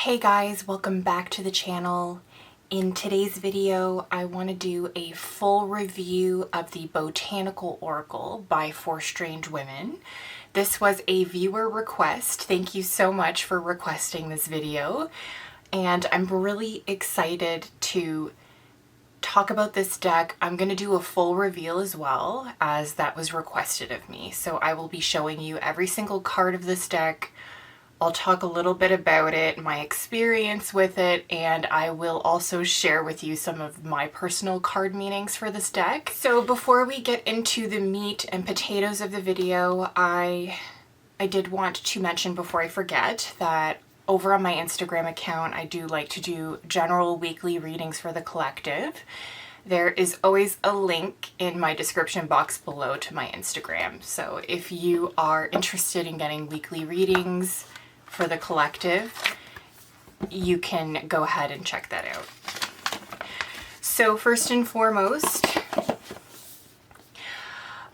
Hey guys, welcome back to the channel. In today's video, I want to do a full review of the Botanical Oracle by Four Strange Women. This was a viewer request. Thank you so much for requesting this video. And I'm really excited to talk about this deck. I'm going to do a full reveal as well, as that was requested of me. So I will be showing you every single card of this deck. I'll talk a little bit about it, my experience with it, and I will also share with you some of my personal card meanings for this deck. So before we get into the meat and potatoes of the video, I did want to mention before I forget that over on my Instagram account, I do like to do general weekly readings for the collective. There is always a link in my description box below to my Instagram. So if you are interested in getting weekly readings for the collective, you can go ahead and check that out. So first and foremost,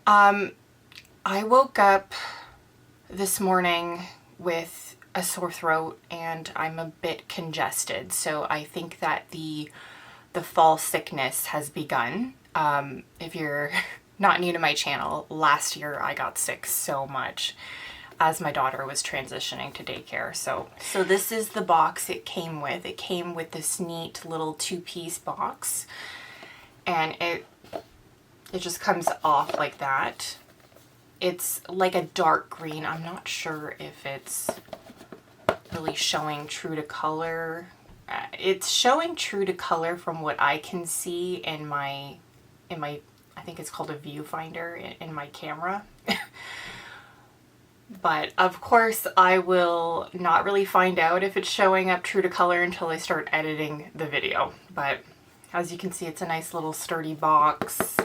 I woke up this morning with a sore throat and I'm a bit congested. So I think that the fall sickness has begun. If you're not new to my channel, last year I got sick so much as my daughter was transitioning to daycare. So this is the box it came with. It came with this neat little two-piece box, and it just comes off like that. It's like a dark green. I'm not sure if it's really showing true to color. It's showing true to color from what I can see in my I think it's called a viewfinder in my camera. But of course I will not really find out if it's showing up true to color until I start editing the video. But as you can see, it's a nice little sturdy box.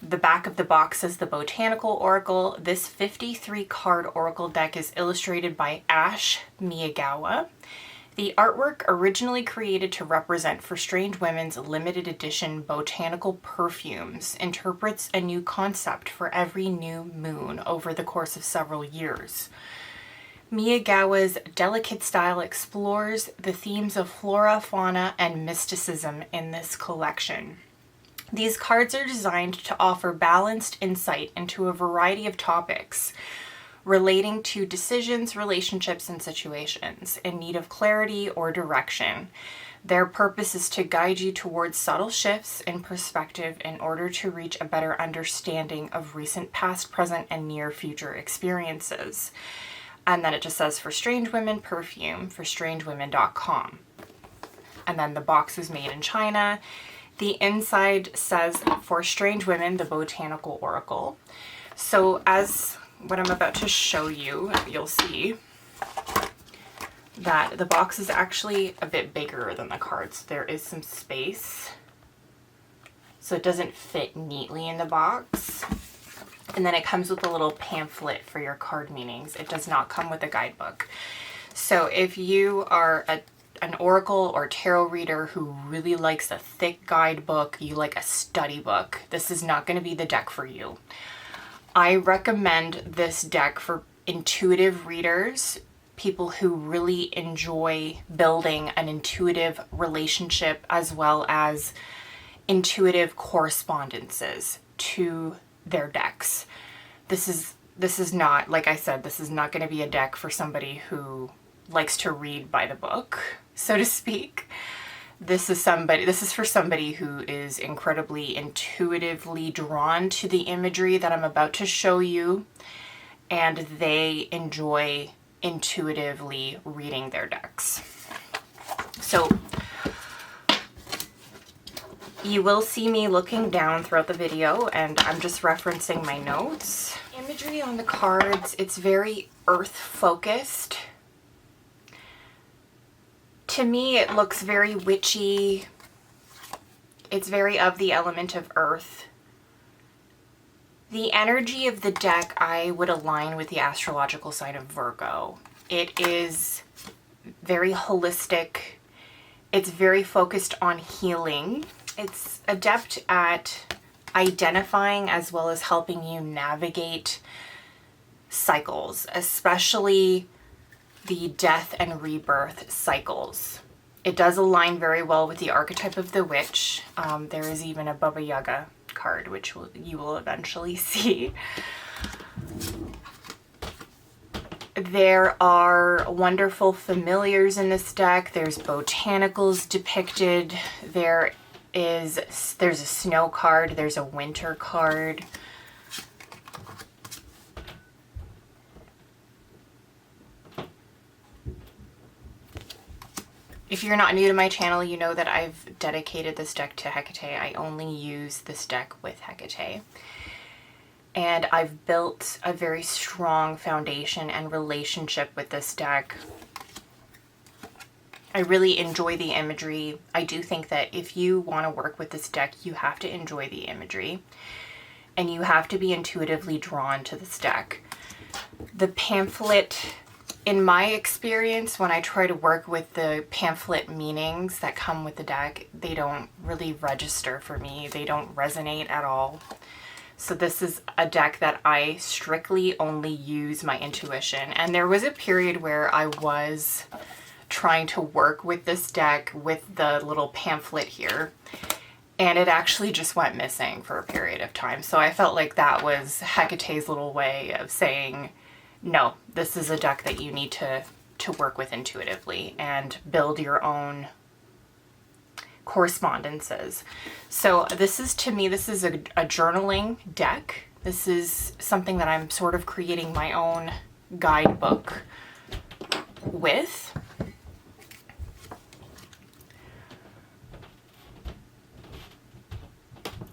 The back of the box says the Botanical Oracle. This 53 card Oracle deck is illustrated by Ash Miyagawa. The artwork, originally created to represent For Strange Women's limited edition Botanical perfumes, interprets a new concept for every new moon over the course of several years. Miyagawa's delicate style explores the themes of flora, fauna, and mysticism in this collection. These cards are designed to offer balanced insight into a variety of topics relating to decisions, relationships, and situations in need of clarity or direction. Their purpose is to guide you towards subtle shifts in perspective in order to reach a better understanding of recent, past, present, and near future experiences. And then it just says For Strange Women perfume, for strangewomen.com. And then the box was made in China. The inside says For Strange Women, the Botanical Oracle. So as what I'm about to show you, you'll see that the box is actually a bit bigger than the cards. There is some space, so it doesn't fit neatly in the box. And then it comes with a little pamphlet for your card meanings. It does not come with a guidebook. So if you are an oracle or tarot reader who really likes a thick guidebook, you like a study book, this is not going to be the deck for you. I recommend this deck for intuitive readers, people who really enjoy building an intuitive relationship as well as intuitive correspondences to their decks. This is not, like I said, this is not going to be a deck for somebody who likes to read by the book, so to speak. This is for somebody who is incredibly intuitively drawn to the imagery that I'm about to show you, and they enjoy intuitively reading their decks. So you will see me looking down throughout the video, and I'm just referencing my notes. Imagery on the cards, it's very earth focused. To me, it looks very witchy. It's very of the element of earth. The energy of the deck, I would align with the astrological sign of Virgo. It is very holistic. It's very focused on healing. It's adept at identifying as well as helping you navigate cycles, especially the death and rebirth cycles. It does align very well with the archetype of the witch. There is even a Baba Yaga card, which you will eventually see. There are wonderful familiars in this deck. There's botanicals depicted. There's a snow card. There's a winter card. If you're not new to my channel, you know that I've dedicated this deck to Hecate. I only use this deck with Hecate. And I've built a very strong foundation and relationship with this deck. I really enjoy the imagery. I do think that if you want to work with this deck, you have to enjoy the imagery. And you have to be intuitively drawn to this deck. The pamphlet, in my experience, when I try to work with the pamphlet meanings that come with the deck, they don't really register for me. They don't resonate at all. So this is a deck that I strictly only use my intuition. And there was a period where I was trying to work with this deck with the little pamphlet here, and it actually just went missing for a period of time. So I felt like that was Hecate's little way of saying, no, this is a deck that you need to work with intuitively and build your own correspondences. So this is, to me, this is a journaling deck. This is something that I'm sort of creating my own guidebook with.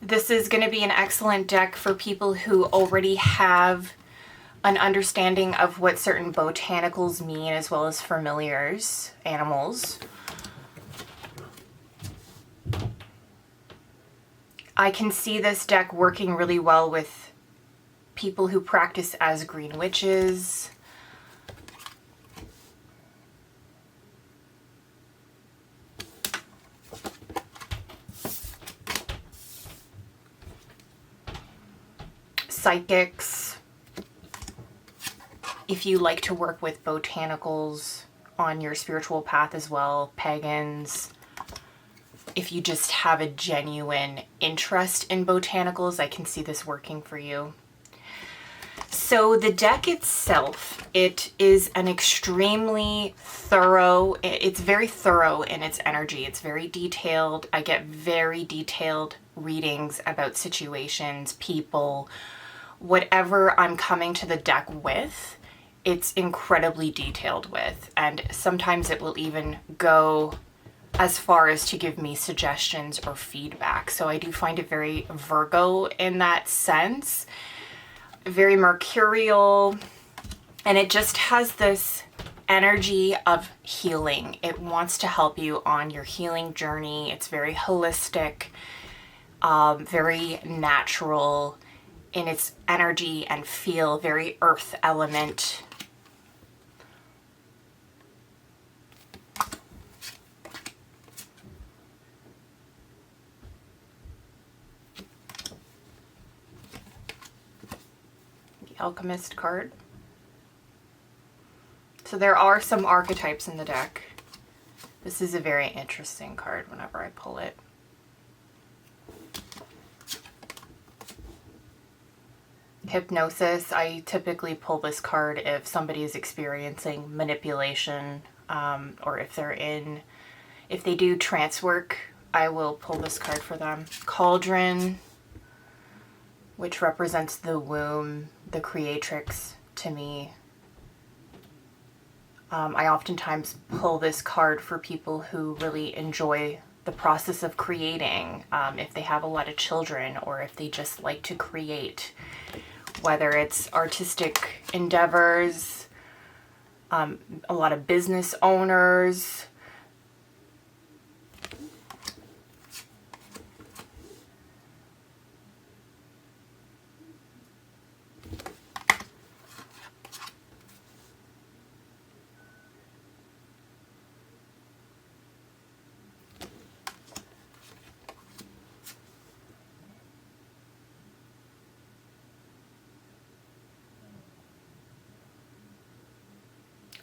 This is going to be an excellent deck for people who already have an understanding of what certain botanicals mean, as well as familiars, animals. I can see this deck working really well with people who practice as green witches. Psychics. If you like to work with botanicals on your spiritual path as well, pagans. If you just have a genuine interest in botanicals, I can see this working for you. So the deck itself, it is an extremely thorough, it's very thorough in its energy. It's very detailed. I get very detailed readings about situations, people, whatever I'm coming to the deck with, it's incredibly detailed with. And sometimes it will even go as far as to give me suggestions or feedback. So I do find it very Virgo in that sense, very mercurial, and it just has this energy of healing. It wants to help you on your healing journey. It's very holistic, very natural in its energy and feel, very earth element. Alchemist card. So there are some archetypes in the deck. This is a very interesting card whenever I pull it. Hypnosis. I typically pull this card if somebody is experiencing manipulation, or if they do trance work, I will pull this card for them. Cauldron, which represents the womb, the creatrix to me. I oftentimes pull this card for people who really enjoy the process of creating, if they have a lot of children or if they just like to create, whether it's artistic endeavors, a lot of business owners.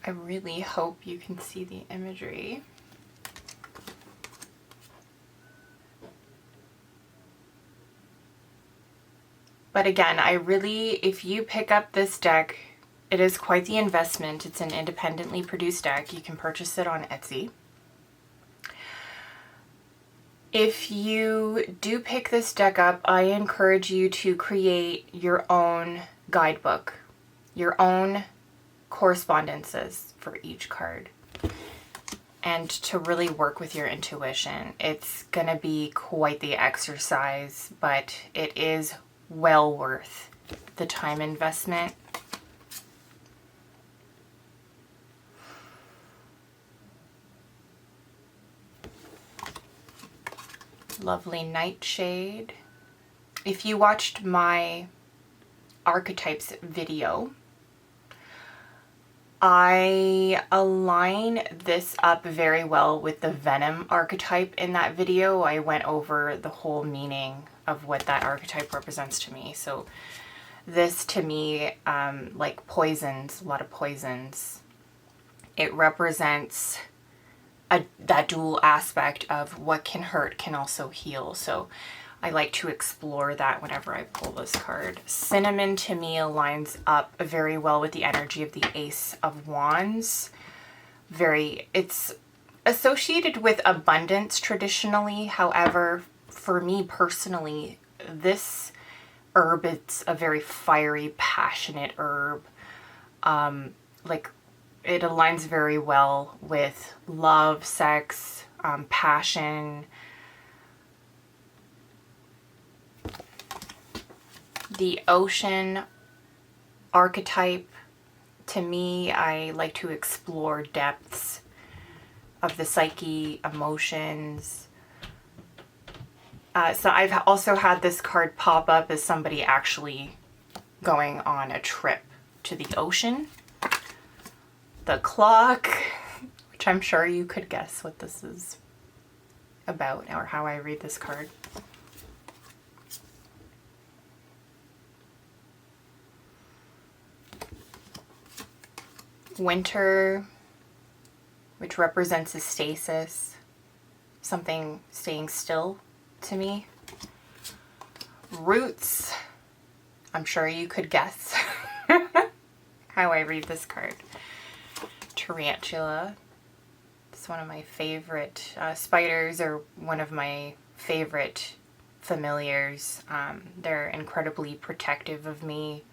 I really hope you can see the imagery. But again, if you pick up this deck, it is quite the investment. It's an independently produced deck. You can purchase it on Etsy. If you do pick this deck up, I encourage you to create your own guidebook, your own correspondences for each card, and to really work with your intuition. It's going to be quite the exercise, but it is well worth the time investment. Lovely nightshade. If you watched my archetypes video, I align this up very well with the Venom archetype in that video. I went over the whole meaning of what that archetype represents to me. So this to me, like poisons, a lot of poisons, it represents that dual aspect of what can hurt can also heal. So I like to explore that whenever I pull this card. Cinnamon to me aligns up very well with the energy of the Ace of Wands. It's associated with abundance traditionally. However, for me personally, this herb, it's a very fiery, passionate herb. It aligns very well with love, sex, passion. The ocean archetype, to me, I like to explore depths of the psyche, emotions. So I've also had this card pop up as somebody actually going on a trip to the ocean. The clock, which I'm sure you could guess what this is about or how I read this card. Winter, which represents a stasis, something staying still to me. Roots, I'm sure you could guess how I read this card. Tarantula, it's one of my favorite spiders, or one of my favorite familiars. They're incredibly protective of me.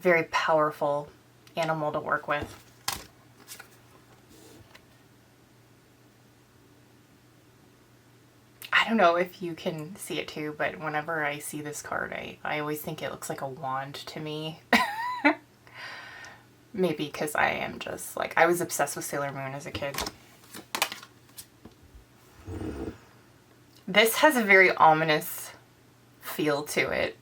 Very powerful animal to work with. I don't know if you can see it too, but whenever I see this card, I always think it looks like a wand to me. Maybe because I am just like, I was obsessed with Sailor Moon as a kid. This has a very ominous feel to it.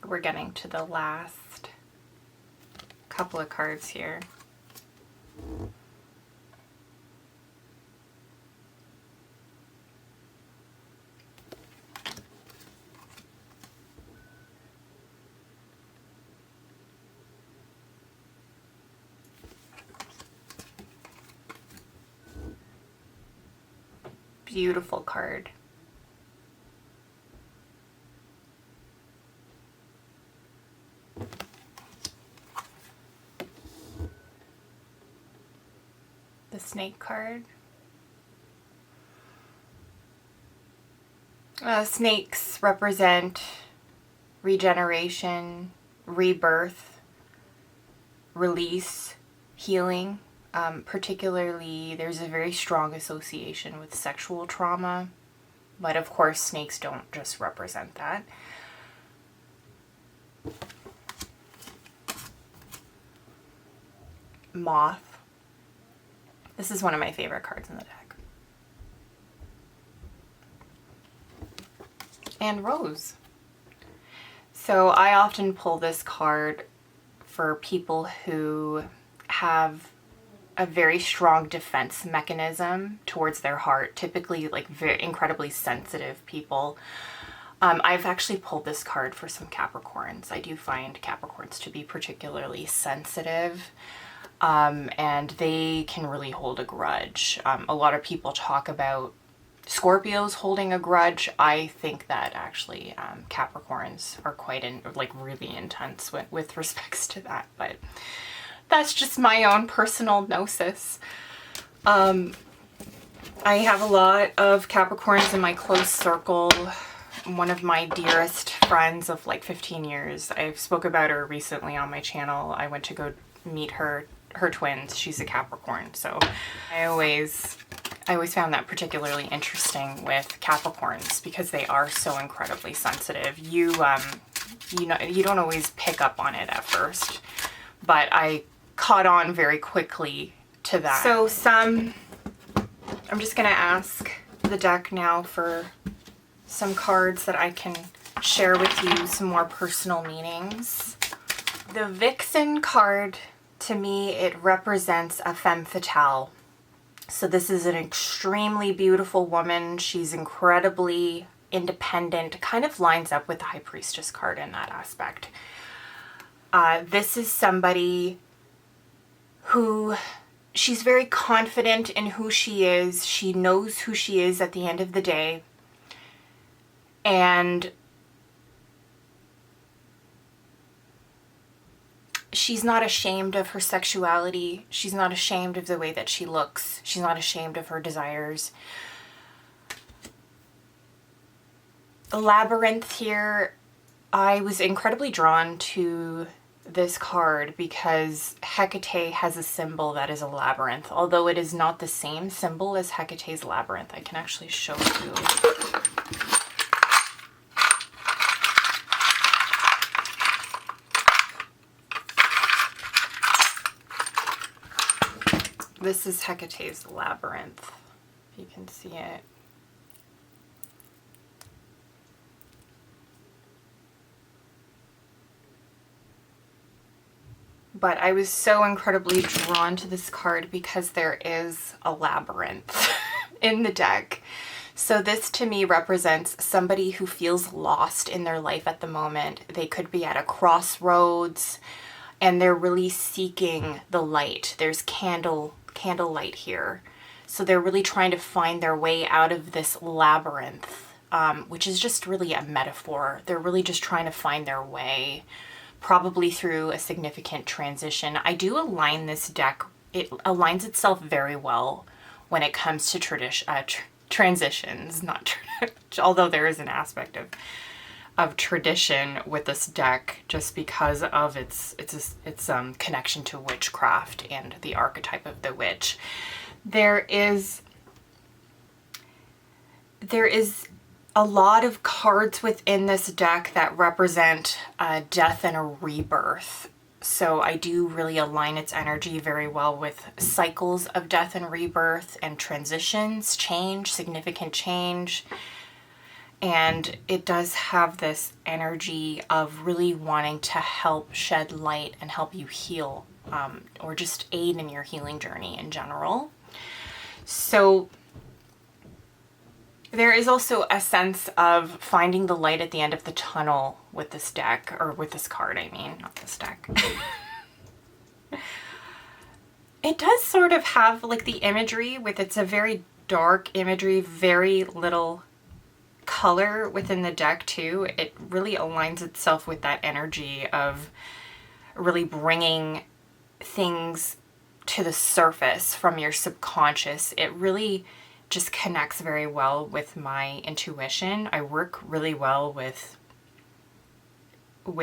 We're getting to the last couple of cards here. Beautiful card. The snake card. Snakes represent regeneration, rebirth, release, healing. Particularly, there's a very strong association with sexual trauma, but of course snakes don't just represent that. Moth. This is one of my favorite cards in the deck. And rose. So I often pull this card for people who have a very strong defense mechanism towards their heart, typically like very incredibly sensitive people. I've actually pulled this card for some Capricorns. I do find Capricorns to be particularly sensitive, and they can really hold a grudge. A lot of people talk about Scorpios holding a grudge. I think that actually Capricorns are quite really intense with respects to that, but that's just my own personal gnosis. I have a lot of Capricorns in my close circle. One of my dearest friends of like 15 years. I spoke about her recently on my channel. I went to go meet her twins. She's a Capricorn, so I always found that particularly interesting with Capricorns because they are so incredibly sensitive. You know, you don't always pick up on it at first, but I caught on very quickly to that. So I'm just gonna ask the deck now for some cards that I can share with you some more personal meanings. The Vixen card, to me, it represents a femme fatale. So this is an extremely beautiful woman. She's incredibly independent, kind of lines up with the High Priestess card in that aspect. This is somebody who, she's very confident in who she is. She knows who she is at the end of the day. And she's not ashamed of her sexuality. She's not ashamed of the way that she looks. She's not ashamed of her desires. The Labyrinth here, I was incredibly drawn to this card because Hecate has a symbol that is a labyrinth. Although it is not the same symbol as Hecate's labyrinth. I can actually show you. This is Hecate's labyrinth, if you can see it. But I was so incredibly drawn to this card because there is a labyrinth in the deck. So this to me represents somebody who feels lost in their life at the moment. They could be at a crossroads and they're really seeking the light. There's candlelight here. So they're really trying to find their way out of this labyrinth, which is just really a metaphor. They're really just trying to find their way, probably through a significant transition. I do align this deck. It aligns itself very well when it comes to transitions, although there is an aspect of tradition with this deck just because of its connection to witchcraft and the archetype of the witch. There is a lot of cards within this deck that represent death and a rebirth. So I do really align its energy very well with cycles of death and rebirth and transitions, change, significant change. And it does have this energy of really wanting to help shed light and help you heal, or just aid in your healing journey in general. So there is also a sense of finding the light at the end of the tunnel with this deck, or with this card, I mean, not this deck. It does sort of have like the imagery it's a very dark imagery, very little color within the deck too. It really aligns itself with that energy of really bringing things to the surface from your subconscious. It really just connects very well with my intuition. I work really well with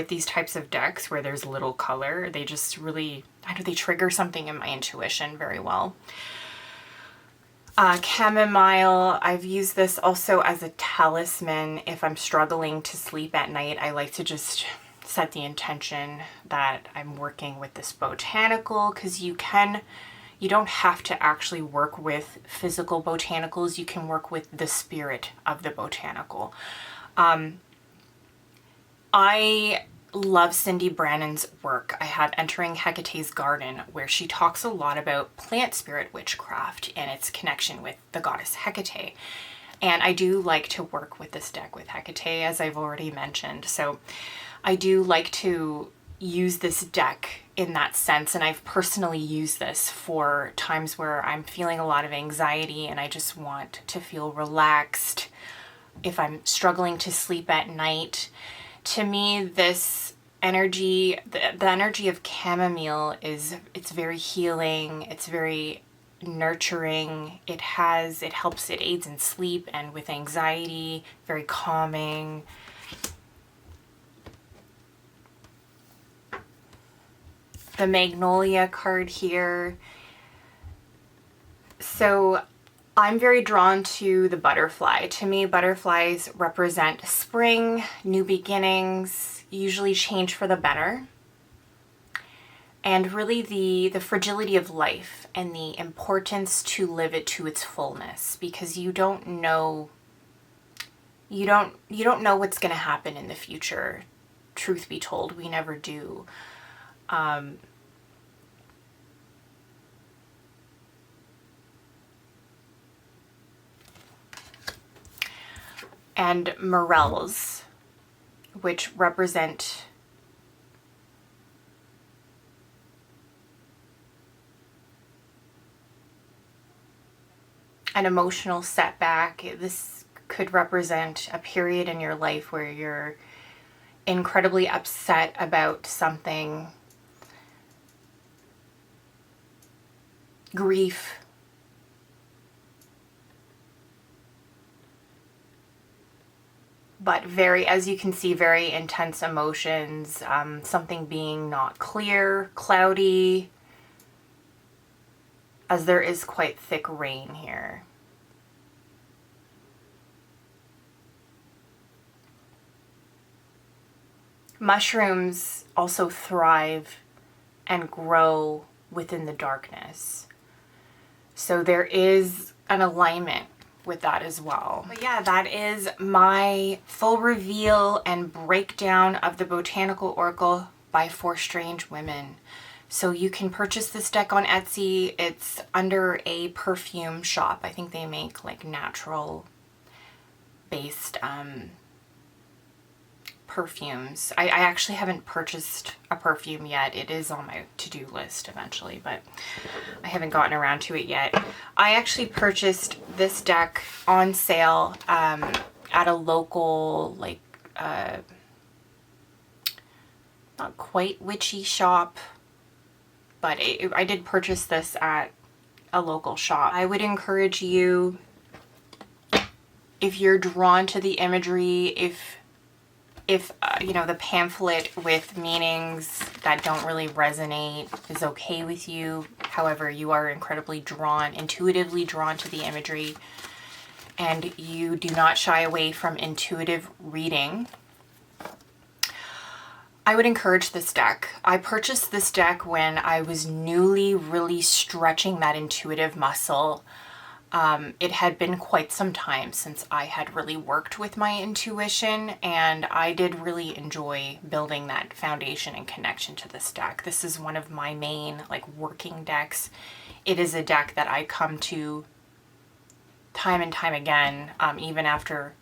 these types of decks where there's little color. They just really, they trigger something in my intuition very well. Chamomile, I've used this also as a talisman. If I'm struggling to sleep at night, I like to just set the intention that I'm working with this botanical, because you don't have to actually work with physical botanicals. You can work with the spirit of the botanical. I love Cindy Brannan's work. I have Entering Hecate's Garden, where she talks a lot about plant spirit witchcraft and its connection with the goddess Hecate. And I do like to work with this deck with Hecate, as I've already mentioned. So I do like to use this deck in that sense, and I've personally used this for times where I'm feeling a lot of anxiety and I just want to feel relaxed. If I'm struggling to sleep at night, to me this energy, the energy of chamomile it's very healing, it's very nurturing. It helps, it aids in sleep and with anxiety, very calming. The Magnolia card here. So I'm very drawn to the butterfly. To me, butterflies represent spring, new beginnings, usually change for the better. And really the fragility of life and the importance to live it to its fullness, because you don't know what's going to happen in the future. Truth be told, we never do. And morels, which represent an emotional setback. This could represent a period in your life where you're incredibly upset about something, grief, but very, as you can see, very intense emotions, something being not clear, cloudy, as there is quite thick rain here. Mushrooms also thrive and grow within the darkness. So there is an alignment with that as well. But yeah, that is my full reveal and breakdown of the Botanical Oracle by Four Strange Women. So you can purchase this deck on Etsy. It's under a perfume shop. I think they make like natural based perfumes. I actually haven't purchased a perfume yet. It is on my to-do list eventually, but I haven't gotten around to it yet. I actually purchased this deck on sale at a local, like, not quite witchy shop, but I did purchase this at a local shop. I would encourage you, if you're drawn to the imagery, if you know, the pamphlet with meanings that don't really resonate is okay with you, however, you are incredibly drawn, intuitively drawn to the imagery, and you do not shy away from intuitive reading, I would encourage this deck. I purchased this deck when I was newly really stretching that intuitive muscle. It had been quite some time since I had really worked with my intuition, and I did really enjoy building that foundation and connection to this deck. This is one of my main, like, working decks. It is a deck that I come to time and time again, even after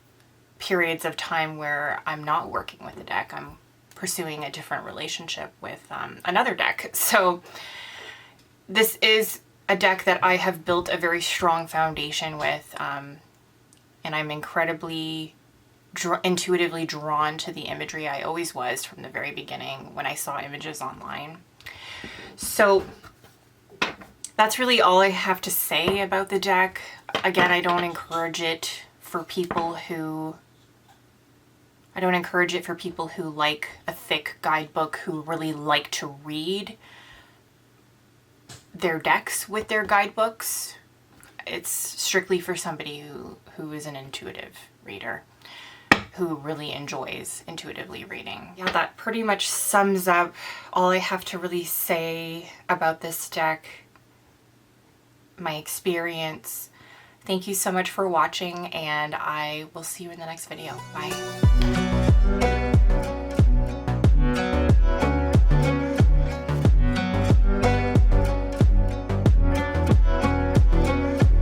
periods of time where I'm not working with the deck. I'm pursuing a different relationship with another deck. So this is a deck that I have built a very strong foundation with, and I'm incredibly intuitively drawn to the imagery. I always was from the very beginning when I saw images online. So that's really all I have to say about the deck. Again, I don't encourage it for people who like a thick guidebook, who really like to read their decks with their guidebooks. It's strictly for somebody who is an intuitive reader, who really enjoys intuitively reading. Yeah, that pretty much sums up all I have to really say about this deck, my experience. Thank you so much for watching, and I will see you in the next video. Bye.